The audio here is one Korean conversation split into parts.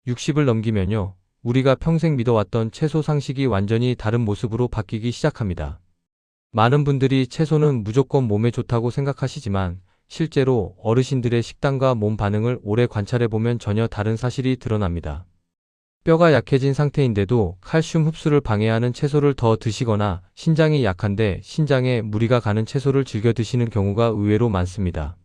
60을 넘기면요. 우리가 평생 믿어왔던 채소 상식이 완전히 다른 모습으로 바뀌기 시작합니다. 많은 분들이 채소는 무조건 몸에 좋다고 생각하시지만 실제로 어르신들의 식단과 몸 반응을 오래 관찰해보면 전혀 다른 사실이 드러납니다. 뼈가 약해진 상태인데도 칼슘 흡수를 방해하는 채소를 더 드시거나 신장이 약한데 신장에 무리가 가는 채소를 즐겨 드시는 경우가 의외로 많습니다.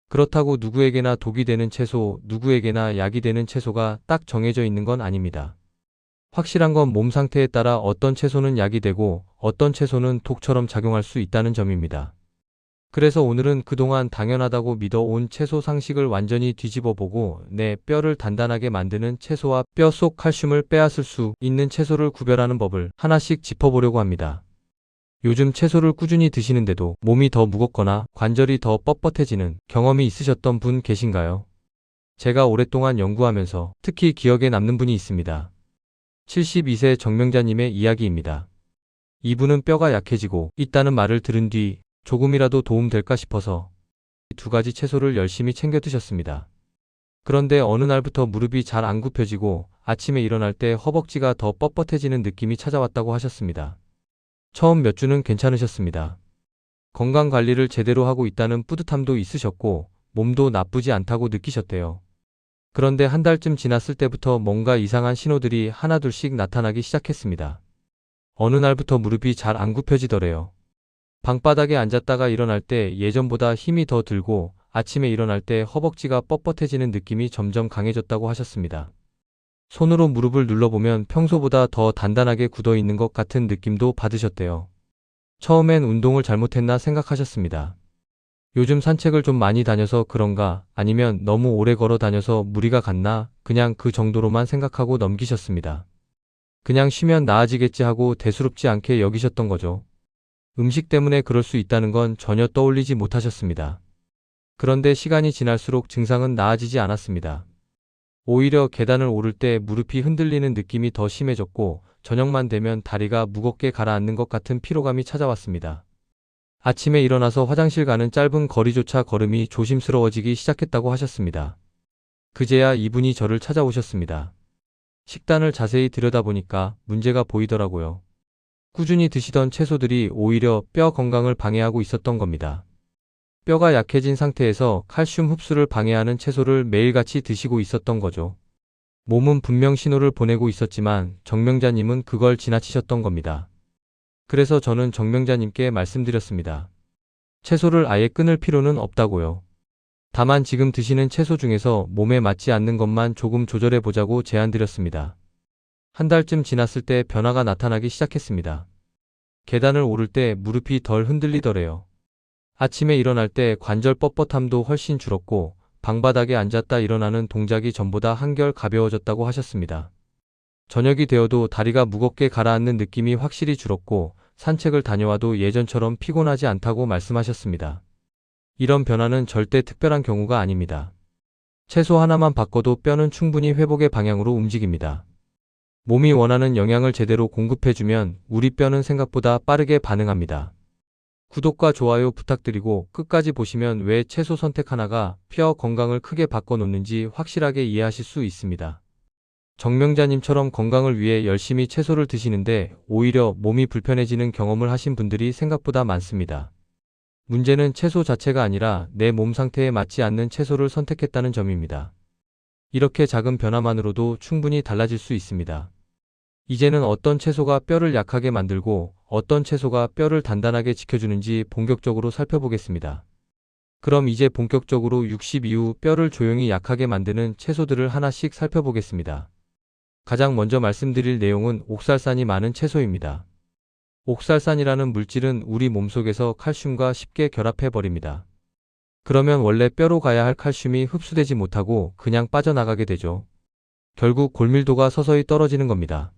그렇다고 누구에게나 독이 되는 채소, 누구에게나 약이 되는 채소가 딱 정해져 있는 건 아닙니다. 확실한 건 몸 상태에 따라 어떤 채소는 약이 되고 어떤 채소는 독처럼 작용할 수 있다는 점입니다. 그래서 오늘은 그동안 당연하다고 믿어온 채소 상식을 완전히 뒤집어보고 내 뼈를 단단하게 만드는 채소와 뼈 속 칼슘을 빼앗을 수 있는 채소를 구별하는 법을 하나씩 짚어보려고 합니다. 요즘 채소를 꾸준히 드시는데도 몸이 더 무겁거나 관절이 더 뻣뻣해지는 경험이 있으셨던 분 계신가요? 제가 오랫동안 연구하면서 특히 기억에 남는 분이 있습니다. 72세 정명자님의 이야기입니다. 이분은 뼈가 약해지고 있다는 말을 들은 뒤 조금이라도 도움될까 싶어서 두 가지 채소를 열심히 챙겨 드셨습니다. 그런데 어느 날부터 무릎이 잘 안 굽혀지고 아침에 일어날 때 허벅지가 더 뻣뻣해지는 느낌이 찾아왔다고 하셨습니다. 처음 몇 주는 괜찮으셨습니다. 건강 관리를 제대로 하고 있다는 뿌듯함도 있으셨고 몸도 나쁘지 않다고 느끼셨대요. 그런데 한 달쯤 지났을 때부터 뭔가 이상한 신호들이 하나둘씩 나타나기 시작했습니다. 어느 날부터 무릎이 잘 안 굽혀지더래요. 방바닥에 앉았다가 일어날 때 예전보다 힘이 더 들고 아침에 일어날 때 허벅지가 뻣뻣해지는 느낌이 점점 강해졌다고 하셨습니다. 손으로 무릎을 눌러보면 평소보다 더 단단하게 굳어 있는 것 같은 느낌도 받으셨대요. 처음엔 운동을 잘못했나 생각하셨습니다. 요즘 산책을 좀 많이 다녀서 그런가 아니면 너무 오래 걸어 다녀서 무리가 갔나 그냥 그 정도로만 생각하고 넘기셨습니다. 그냥 쉬면 나아지겠지 하고 대수롭지 않게 여기셨던 거죠. 음식 때문에 그럴 수 있다는 건 전혀 떠올리지 못하셨습니다. 그런데 시간이 지날수록 증상은 나아지지 않았습니다. 오히려 계단을 오를 때 무릎이 흔들리는 느낌이 더 심해졌고 저녁만 되면 다리가 무겁게 가라앉는 것 같은 피로감이 찾아왔습니다. 아침에 일어나서 화장실 가는 짧은 거리조차 걸음이 조심스러워지기 시작했다고 하셨습니다. 그제야 이분이 저를 찾아오셨습니다. 식단을 자세히 들여다보니까 문제가 보이더라고요. 꾸준히 드시던 채소들이 오히려 뼈 건강을 방해하고 있었던 겁니다. 뼈가 약해진 상태에서 칼슘 흡수를 방해하는 채소를 매일같이 드시고 있었던 거죠. 몸은 분명 신호를 보내고 있었지만 정명자님은 그걸 지나치셨던 겁니다. 그래서 저는 정명자님께 말씀드렸습니다. 채소를 아예 끊을 필요는 없다고요. 다만 지금 드시는 채소 중에서 몸에 맞지 않는 것만 조금 조절해 보자고 제안드렸습니다. 한 달쯤 지났을 때 변화가 나타나기 시작했습니다. 계단을 오를 때 무릎이 덜 흔들리더래요. 아침에 일어날 때 관절 뻣뻣함도 훨씬 줄었고 방바닥에 앉았다 일어나는 동작이 전보다 한결 가벼워졌다고 하셨습니다. 저녁이 되어도 다리가 무겁게 가라앉는 느낌이 확실히 줄었고 산책을 다녀와도 예전처럼 피곤하지 않다고 말씀하셨습니다. 이런 변화는 절대 특별한 경우가 아닙니다. 채소 하나만 바꿔도 뼈는 충분히 회복의 방향으로 움직입니다. 몸이 원하는 영양을 제대로 공급해주면 우리 뼈는 생각보다 빠르게 반응합니다. 구독과 좋아요 부탁드리고 끝까지 보시면 왜 채소 선택 하나가 뼈 건강을 크게 바꿔놓는지 확실하게 이해하실 수 있습니다. 정명자님처럼 건강을 위해 열심히 채소를 드시는데 오히려 몸이 불편해지는 경험을 하신 분들이 생각보다 많습니다. 문제는 채소 자체가 아니라 내 몸 상태에 맞지 않는 채소를 선택했다는 점입니다. 이렇게 작은 변화만으로도 충분히 달라질 수 있습니다. 이제는 어떤 채소가 뼈를 약하게 만들고 어떤 채소가 뼈를 단단하게 지켜주는지 본격적으로 살펴보겠습니다. 그럼 이제 본격적으로 60 이후 뼈를 조용히 약하게 만드는 채소들을 하나씩 살펴보겠습니다. 가장 먼저 말씀드릴 내용은 옥살산이 많은 채소입니다. 옥살산이라는 물질은 우리 몸속에서 칼슘과 쉽게 결합해버립니다. 그러면 원래 뼈로 가야 할 칼슘이 흡수되지 못하고 그냥 빠져나가게 되죠. 결국 골밀도가 서서히 떨어지는 겁니다.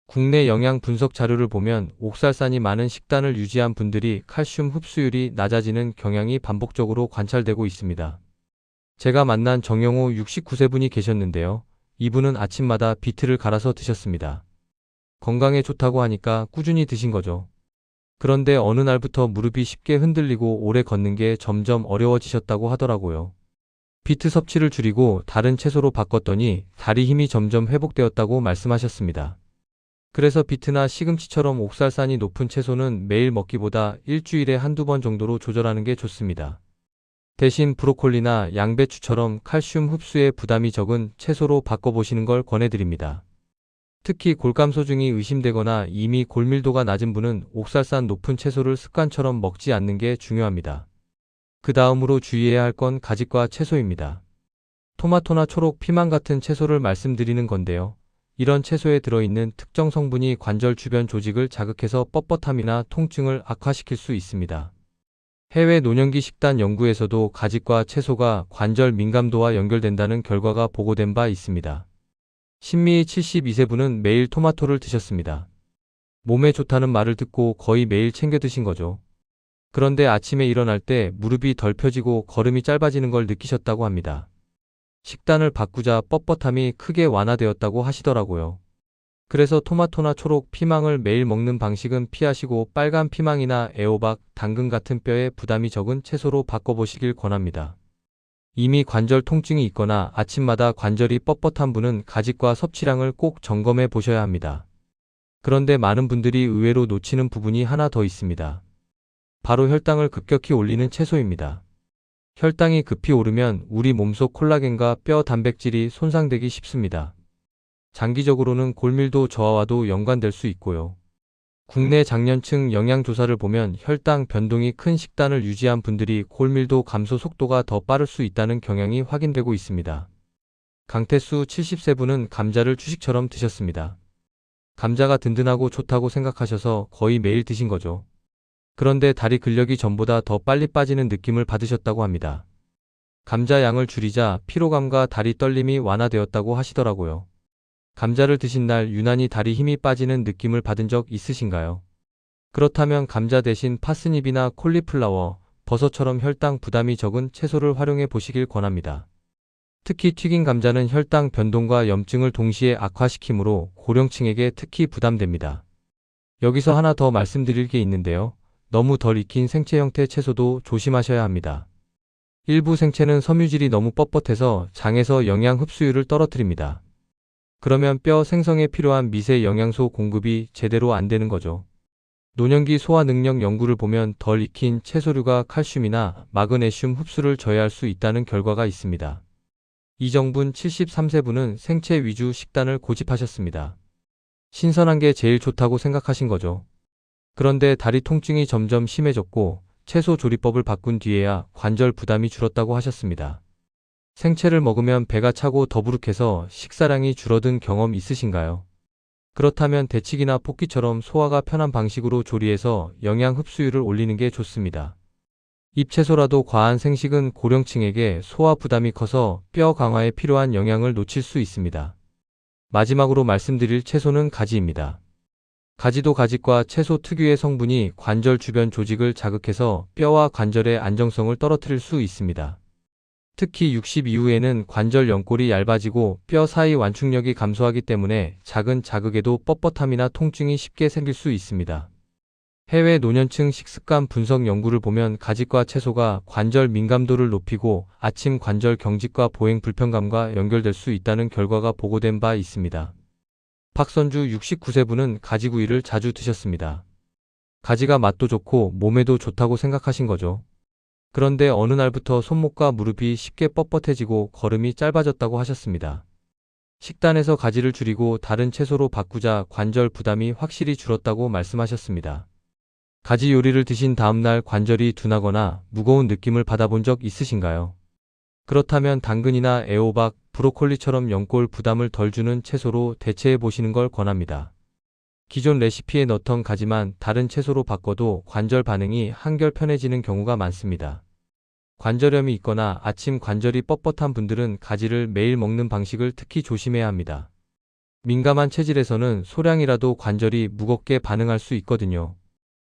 국내 영양 분석 자료를 보면 옥살산이 많은 식단을 유지한 분들이 칼슘 흡수율이 낮아지는 경향이 반복적으로 관찰되고 있습니다. 제가 만난 정영호 69세 분이 계셨는데요. 이분은 아침마다 비트를 갈아서 드셨습니다. 건강에 좋다고 하니까 꾸준히 드신 거죠. 그런데 어느 날부터 무릎이 쉽게 흔들리고 오래 걷는 게 점점 어려워지셨다고 하더라고요. 비트 섭취를 줄이고 다른 채소로 바꿨더니 다리 힘이 점점 회복되었다고 말씀하셨습니다. 그래서 비트나 시금치처럼 옥살산이 높은 채소는 매일 먹기보다 일주일에 한두 번 정도로 조절하는 게 좋습니다. 대신 브로콜리나 양배추처럼 칼슘 흡수에 부담이 적은 채소로 바꿔보시는 걸 권해드립니다. 특히 골감소증이 의심되거나 이미 골밀도가 낮은 분은 옥살산 높은 채소를 습관처럼 먹지 않는 게 중요합니다. 그 다음으로 주의해야 할 건 가지과 채소입니다. 토마토나 초록, 피망 같은 채소를 말씀드리는 건데요. 이런 채소에 들어있는 특정 성분이 관절 주변 조직을 자극해서 뻣뻣함이나 통증을 악화시킬 수 있습니다. 해외 노년기 식단 연구에서도 가지과 채소가 관절 민감도와 연결된다는 결과가 보고된 바 있습니다. 신미희 72세분은 매일 토마토를 드셨습니다. 몸에 좋다는 말을 듣고 거의 매일 챙겨 드신 거죠. 그런데 아침에 일어날 때 무릎이 덜 펴지고 걸음이 짧아지는 걸 느끼셨다고 합니다. 식단을 바꾸자 뻣뻣함이 크게 완화되었다고 하시더라고요. 그래서 토마토나 초록, 피망을 매일 먹는 방식은 피하시고 빨간 피망이나 애호박, 당근 같은 뼈에 부담이 적은 채소로 바꿔보시길 권합니다. 이미 관절 통증이 있거나 아침마다 관절이 뻣뻣한 분은 가지과 섭취량을 꼭 점검해 보셔야 합니다. 그런데 많은 분들이 의외로 놓치는 부분이 하나 더 있습니다. 바로 혈당을 급격히 올리는 채소입니다. 혈당이 급히 오르면 우리 몸속 콜라겐과 뼈 단백질이 손상되기 쉽습니다. 장기적으로는 골밀도 저하와도 연관될 수 있고요. 국내 장년층 영양조사를 보면 혈당 변동이 큰 식단을 유지한 분들이 골밀도 감소 속도가 더 빠를 수 있다는 경향이 확인되고 있습니다. 강태수 70세분은 감자를 주식처럼 드셨습니다. 감자가 든든하고 좋다고 생각하셔서 거의 매일 드신 거죠. 그런데 다리 근력이 전보다 더 빨리 빠지는 느낌을 받으셨다고 합니다. 감자 양을 줄이자 피로감과 다리 떨림이 완화되었다고 하시더라고요. 감자를 드신 날 유난히 다리 힘이 빠지는 느낌을 받은 적 있으신가요? 그렇다면 감자 대신 파스닙이나 콜리플라워, 버섯처럼 혈당 부담이 적은 채소를 활용해 보시길 권합니다. 특히 튀긴 감자는 혈당 변동과 염증을 동시에 악화시키므로 고령층에게 특히 부담됩니다. 여기서 하나 더 말씀드릴 게 있는데요. 너무 덜 익힌 생채 형태 채소도 조심하셔야 합니다. 일부 생채는 섬유질이 너무 뻣뻣해서 장에서 영양 흡수율을 떨어뜨립니다. 그러면 뼈 생성에 필요한 미세 영양소 공급이 제대로 안 되는 거죠. 노년기 소화 능력 연구를 보면 덜 익힌 채소류가 칼슘이나 마그네슘 흡수를 저해할 수 있다는 결과가 있습니다. 이정분 73세분은 생채 위주 식단을 고집하셨습니다. 신선한 게 제일 좋다고 생각하신 거죠. 그런데 다리 통증이 점점 심해졌고 채소 조리법을 바꾼 뒤에야 관절 부담이 줄었다고 하셨습니다. 생채를 먹으면 배가 차고 더부룩해서 식사량이 줄어든 경험 있으신가요? 그렇다면 데치기나 볶기처럼 소화가 편한 방식으로 조리해서 영양 흡수율을 올리는 게 좋습니다. 잎채소라도 과한 생식은 고령층에게 소화 부담이 커서 뼈 강화에 필요한 영양을 놓칠 수 있습니다. 마지막으로 말씀드릴 채소는 가지입니다. 가지도 가지과 채소 특유의 성분이 관절 주변 조직을 자극해서 뼈와 관절의 안정성을 떨어뜨릴 수 있습니다. 특히 60 이후에는 관절 연골이 얇아지고 뼈 사이 완충력이 감소하기 때문에 작은 자극에도 뻣뻣함이나 통증이 쉽게 생길 수 있습니다. 해외 노년층 식습관 분석 연구를 보면 가지과 채소가 관절 민감도를 높이고 아침 관절 경직과 보행 불편감과 연결될 수 있다는 결과가 보고된 바 있습니다. 박선주 69세분은 가지구이를 자주 드셨습니다. 가지가 맛도 좋고 몸에도 좋다고 생각하신 거죠. 그런데 어느 날부터 손목과 무릎이 쉽게 뻣뻣해지고 걸음이 짧아졌다고 하셨습니다. 식단에서 가지를 줄이고 다른 채소로 바꾸자 관절 부담이 확실히 줄었다고 말씀하셨습니다. 가지 요리를 드신 다음날 관절이 둔하거나 무거운 느낌을 받아본 적 있으신가요? 그렇다면 당근이나 애호박, 브로콜리처럼 연골 부담을 덜 주는 채소로 대체해 보시는 걸 권합니다. 기존 레시피에 넣던 가지만 다른 채소로 바꿔도 관절 반응이 한결 편해지는 경우가 많습니다. 관절염이 있거나 아침 관절이 뻣뻣한 분들은 가지를 매일 먹는 방식을 특히 조심해야 합니다. 민감한 체질에서는 소량이라도 관절이 무겁게 반응할 수 있거든요.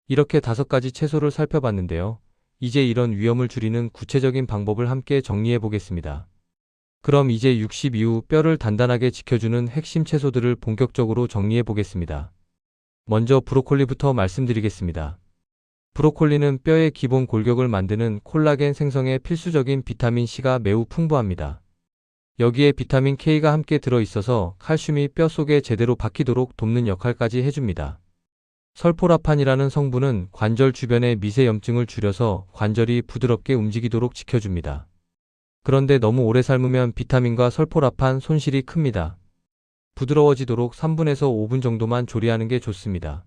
이렇게 5가지 채소를 살펴봤는데요. 이제 이런 위험을 줄이는 구체적인 방법을 함께 정리해 보겠습니다. 그럼 이제 60 이후 뼈를 단단하게 지켜주는 핵심 채소들을 본격적으로 정리해 보겠습니다. 먼저 브로콜리부터 말씀드리겠습니다. 브로콜리는 뼈의 기본 골격을 만드는 콜라겐 생성에 필수적인 비타민 C가 매우 풍부합니다. 여기에 비타민 K가 함께 들어있어서 칼슘이 뼈 속에 제대로 박히도록 돕는 역할까지 해줍니다. 설포라판이라는 성분은 관절 주변의 미세 염증을 줄여서 관절이 부드럽게 움직이도록 지켜줍니다. 그런데 너무 오래 삶으면 비타민과 설포라판 손실이 큽니다. 부드러워지도록 3분에서 5분 정도만 조리하는 게 좋습니다.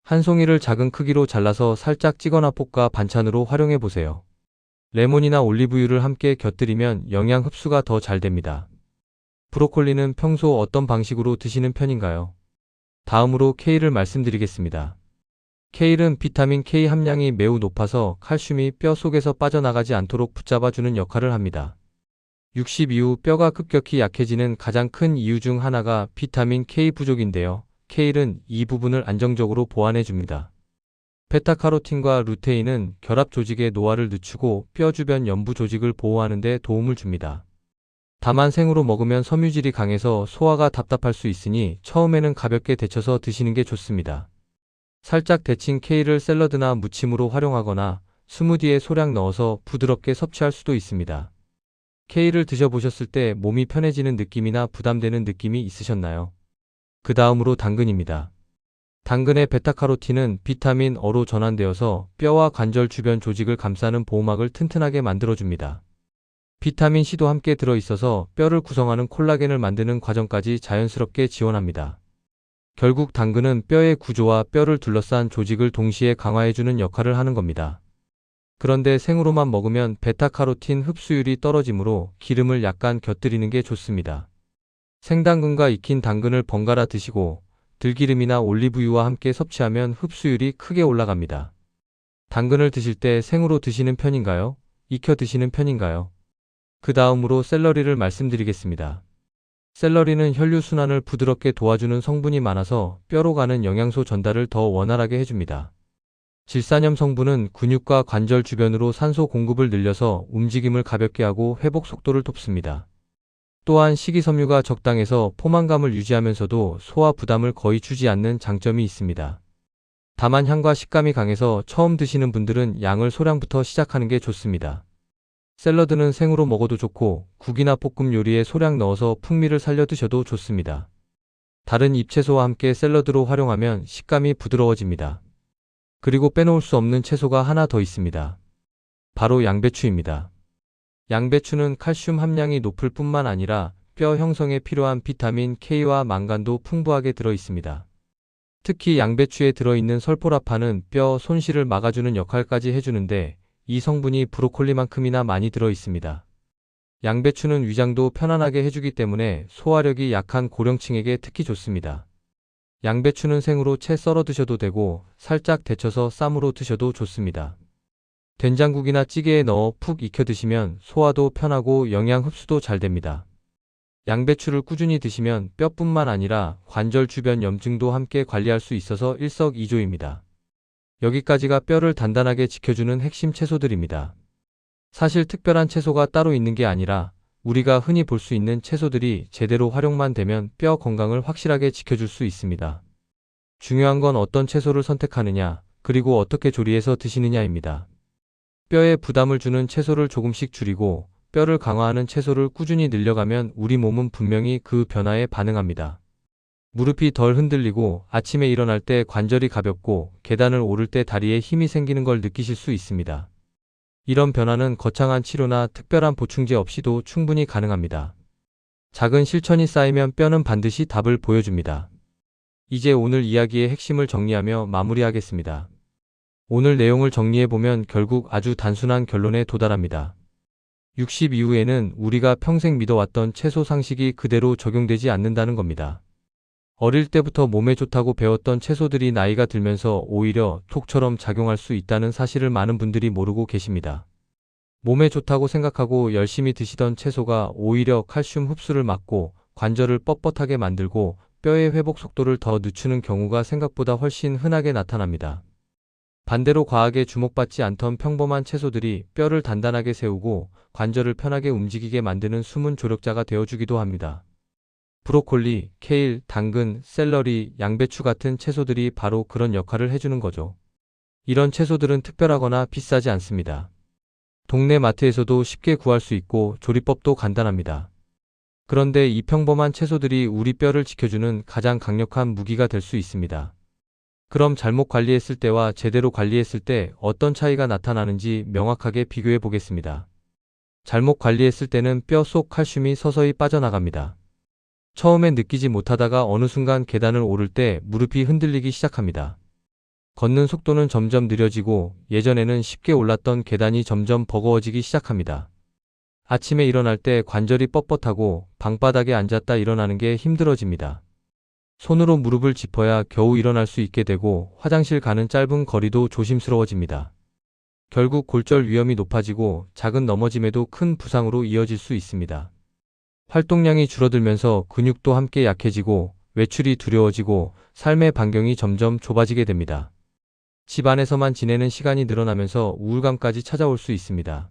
한 송이를 작은 크기로 잘라서 살짝 찌거나 볶아 반찬으로 활용해 보세요. 레몬이나 올리브유를 함께 곁들이면 영양 흡수가 더 잘 됩니다. 브로콜리는 평소 어떤 방식으로 드시는 편인가요? 다음으로 케일을 말씀드리겠습니다. 케일은 비타민 K 함량이 매우 높아서 칼슘이 뼈 속에서 빠져나가지 않도록 붙잡아주는 역할을 합니다. 60 이후 뼈가 급격히 약해지는 가장 큰 이유 중 하나가 비타민 K 부족인데요. 케일은 이 부분을 안정적으로 보완해줍니다. 베타카로틴과 루테인은 결합 조직의 노화를 늦추고 뼈 주변 연부 조직을 보호하는 데 도움을 줍니다. 다만 생으로 먹으면 섬유질이 강해서 소화가 답답할 수 있으니 처음에는 가볍게 데쳐서 드시는 게 좋습니다. 살짝 데친 케일을 샐러드나 무침으로 활용하거나 스무디에 소량 넣어서 부드럽게 섭취할 수도 있습니다. 케일을 드셔보셨을 때 몸이 편해지는 느낌이나 부담되는 느낌이 있으셨나요? 그 다음으로 당근입니다. 당근의 베타카로틴은 비타민 어로 전환되어서 뼈와 관절 주변 조직을 감싸는 보호막을 튼튼하게 만들어줍니다. 비타민 C도 함께 들어있어서 뼈를 구성하는 콜라겐을 만드는 과정까지 자연스럽게 지원합니다. 결국 당근은 뼈의 구조와 뼈를 둘러싼 조직을 동시에 강화해주는 역할을 하는 겁니다. 그런데 생으로만 먹으면 베타카로틴 흡수율이 떨어지므로 기름을 약간 곁들이는 게 좋습니다. 생당근과 익힌 당근을 번갈아 드시고 들기름이나 올리브유와 함께 섭취하면 흡수율이 크게 올라갑니다. 당근을 드실 때 생으로 드시는 편인가요? 익혀 드시는 편인가요? 그 다음으로 샐러리를 말씀드리겠습니다. 샐러리는 혈류순환을 부드럽게 도와주는 성분이 많아서 뼈로 가는 영양소 전달을 더 원활하게 해줍니다. 질산염 성분은 근육과 관절 주변으로 산소 공급을 늘려서 움직임을 가볍게 하고 회복 속도를 돕습니다. 또한 식이섬유가 적당해서 포만감을 유지하면서도 소화 부담을 거의 주지 않는 장점이 있습니다. 다만 향과 식감이 강해서 처음 드시는 분들은 양을 소량부터 시작하는 게 좋습니다. 샐러드는 생으로 먹어도 좋고 국이나 볶음 요리에 소량 넣어서 풍미를 살려 드셔도 좋습니다. 다른 잎채소와 함께 샐러드로 활용하면 식감이 부드러워집니다. 그리고 빼놓을 수 없는 채소가 하나 더 있습니다. 바로 양배추입니다. 양배추는 칼슘 함량이 높을 뿐만 아니라 뼈 형성에 필요한 비타민 K와 망간도 풍부하게 들어 있습니다. 특히 양배추에 들어있는 설포라판은 뼈 손실을 막아주는 역할까지 해주는데 이 성분이 브로콜리만큼이나 많이 들어 있습니다. 양배추는 위장도 편안하게 해주기 때문에 소화력이 약한 고령층에게 특히 좋습니다. 양배추는 생으로 채 썰어 드셔도 되고 살짝 데쳐서 쌈으로 드셔도 좋습니다. 된장국이나 찌개에 넣어 푹 익혀 드시면 소화도 편하고 영양 흡수도 잘 됩니다. 양배추를 꾸준히 드시면 뼈뿐만 아니라 관절 주변 염증도 함께 관리할 수 있어서 일석이조입니다. 여기까지가 뼈를 단단하게 지켜주는 핵심 채소들입니다. 사실 특별한 채소가 따로 있는 게 아니라 우리가 흔히 볼 수 있는 채소들이 제대로 활용만 되면 뼈 건강을 확실하게 지켜줄 수 있습니다. 중요한 건 어떤 채소를 선택하느냐, 그리고 어떻게 조리해서 드시느냐입니다. 뼈에 부담을 주는 채소를 조금씩 줄이고 뼈를 강화하는 채소를 꾸준히 늘려가면 우리 몸은 분명히 그 변화에 반응합니다. 무릎이 덜 흔들리고 아침에 일어날 때 관절이 가볍고 계단을 오를 때 다리에 힘이 생기는 걸 느끼실 수 있습니다. 이런 변화는 거창한 치료나 특별한 보충제 없이도 충분히 가능합니다. 작은 실천이 쌓이면 뼈는 반드시 답을 보여줍니다. 이제 오늘 이야기의 핵심을 정리하며 마무리하겠습니다. 오늘 내용을 정리해보면 결국 아주 단순한 결론에 도달합니다. 60 이후에는 우리가 평생 믿어왔던 채소 상식이 그대로 적용되지 않는다는 겁니다. 어릴 때부터 몸에 좋다고 배웠던 채소들이 나이가 들면서 오히려 톡처럼 작용할 수 있다는 사실을 많은 분들이 모르고 계십니다. 몸에 좋다고 생각하고 열심히 드시던 채소가 오히려 칼슘 흡수를 막고 관절을 뻣뻣하게 만들고 뼈의 회복 속도를 더 늦추는 경우가 생각보다 훨씬 흔하게 나타납니다. 반대로 과하게 주목받지 않던 평범한 채소들이 뼈를 단단하게 세우고 관절을 편하게 움직이게 만드는 숨은 조력자가 되어주기도 합니다. 브로콜리, 케일, 당근, 샐러리, 양배추 같은 채소들이 바로 그런 역할을 해주는 거죠. 이런 채소들은 특별하거나 비싸지 않습니다. 동네 마트에서도 쉽게 구할 수 있고 조리법도 간단합니다. 그런데 이 평범한 채소들이 우리 뼈를 지켜주는 가장 강력한 무기가 될 수 있습니다. 그럼 잘못 관리했을 때와 제대로 관리했을 때 어떤 차이가 나타나는지 명확하게 비교해 보겠습니다. 잘못 관리했을 때는 뼈 속 칼슘이 서서히 빠져나갑니다. 처음엔 느끼지 못하다가 어느 순간 계단을 오를 때 무릎이 흔들리기 시작합니다. 걷는 속도는 점점 느려지고 예전에는 쉽게 올랐던 계단이 점점 버거워지기 시작합니다. 아침에 일어날 때 관절이 뻣뻣하고 방바닥에 앉았다 일어나는 게 힘들어집니다. 손으로 무릎을 짚어야 겨우 일어날 수 있게 되고 화장실 가는 짧은 거리도 조심스러워집니다. 결국 골절 위험이 높아지고 작은 넘어짐에도 큰 부상으로 이어질 수 있습니다. 활동량이 줄어들면서 근육도 함께 약해지고 외출이 두려워지고 삶의 반경이 점점 좁아지게 됩니다. 집 안에서만 지내는 시간이 늘어나면서 우울감까지 찾아올 수 있습니다.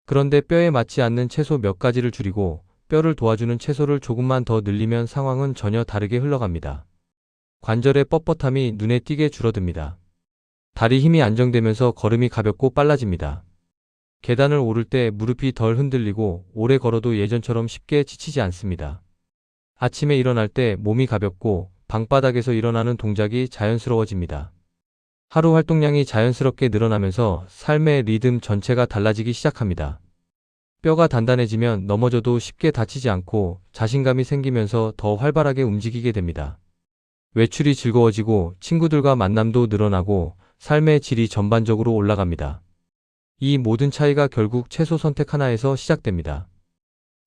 그런데 뼈에 맞지 않는 채소 몇 가지를 줄이고 뼈를 도와주는 채소를 조금만 더 늘리면 상황은 전혀 다르게 흘러갑니다. 관절의 뻣뻣함이 눈에 띄게 줄어듭니다. 다리 힘이 안정되면서 걸음이 가볍고 빨라집니다. 계단을 오를 때 무릎이 덜 흔들리고 오래 걸어도 예전처럼 쉽게 지치지 않습니다. 아침에 일어날 때 몸이 가볍고 방바닥에서 일어나는 동작이 자연스러워집니다. 하루 활동량이 자연스럽게 늘어나면서 삶의 리듬 전체가 달라지기 시작합니다. 뼈가 단단해지면 넘어져도 쉽게 다치지 않고 자신감이 생기면서 더 활발하게 움직이게 됩니다. 외출이 즐거워지고 친구들과 만남도 늘어나고 삶의 질이 전반적으로 올라갑니다. 이 모든 차이가 결국 채소 선택 하나에서 시작됩니다.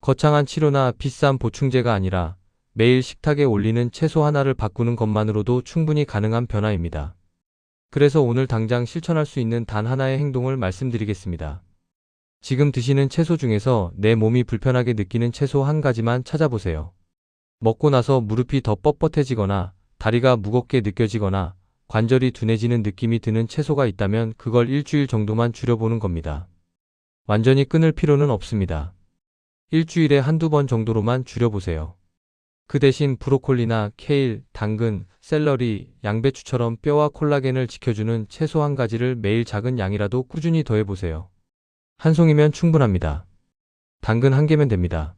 거창한 치료나 비싼 보충제가 아니라 매일 식탁에 올리는 채소 하나를 바꾸는 것만으로도 충분히 가능한 변화입니다. 그래서 오늘 당장 실천할 수 있는 단 하나의 행동을 말씀드리겠습니다. 지금 드시는 채소 중에서 내 몸이 불편하게 느끼는 채소 한 가지만 찾아보세요. 먹고 나서 무릎이 더 뻣뻣해지거나 다리가 무겁게 느껴지거나 관절이 둔해지는 느낌이 드는 채소가 있다면 그걸 일주일 정도만 줄여보는 겁니다. 완전히 끊을 필요는 없습니다. 일주일에 한두 번 정도로만 줄여보세요. 그 대신 브로콜리나 케일, 당근, 샐러리, 양배추처럼 뼈와 콜라겐을 지켜주는 채소 한 가지를 매일 작은 양이라도 꾸준히 더해보세요. 한 송이면 충분합니다. 당근 한 개면 됩니다.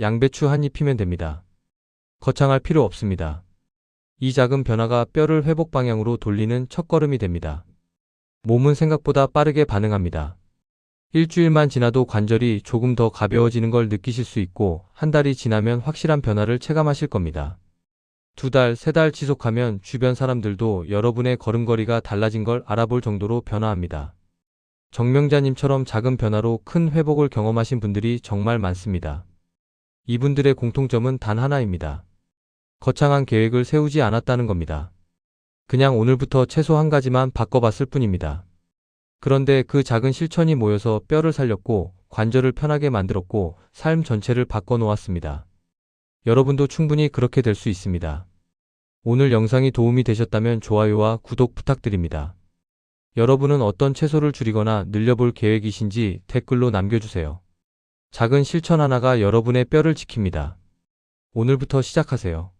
양배추 한 잎이면 됩니다. 거창할 필요 없습니다. 이 작은 변화가 뼈를 회복 방향으로 돌리는 첫걸음이 됩니다. 몸은 생각보다 빠르게 반응합니다. 일주일만 지나도 관절이 조금 더 가벼워지는 걸 느끼실 수 있고 한 달이 지나면 확실한 변화를 체감하실 겁니다. 두 달, 세 달 지속하면 주변 사람들도 여러분의 걸음걸이가 달라진 걸 알아볼 정도로 변화합니다. 정명자님처럼 작은 변화로 큰 회복을 경험하신 분들이 정말 많습니다. 이분들의 공통점은 단 하나입니다. 거창한 계획을 세우지 않았다는 겁니다. 그냥 오늘부터 채소 한 가지만 바꿔봤을 뿐입니다. 그런데 그 작은 실천이 모여서 뼈를 살렸고 관절을 편하게 만들었고 삶 전체를 바꿔놓았습니다. 여러분도 충분히 그렇게 될 수 있습니다. 오늘 영상이 도움이 되셨다면 좋아요와 구독 부탁드립니다. 여러분은 어떤 채소를 줄이거나 늘려볼 계획이신지 댓글로 남겨주세요. 작은 실천 하나가 여러분의 뼈를 지킵니다. 오늘부터 시작하세요.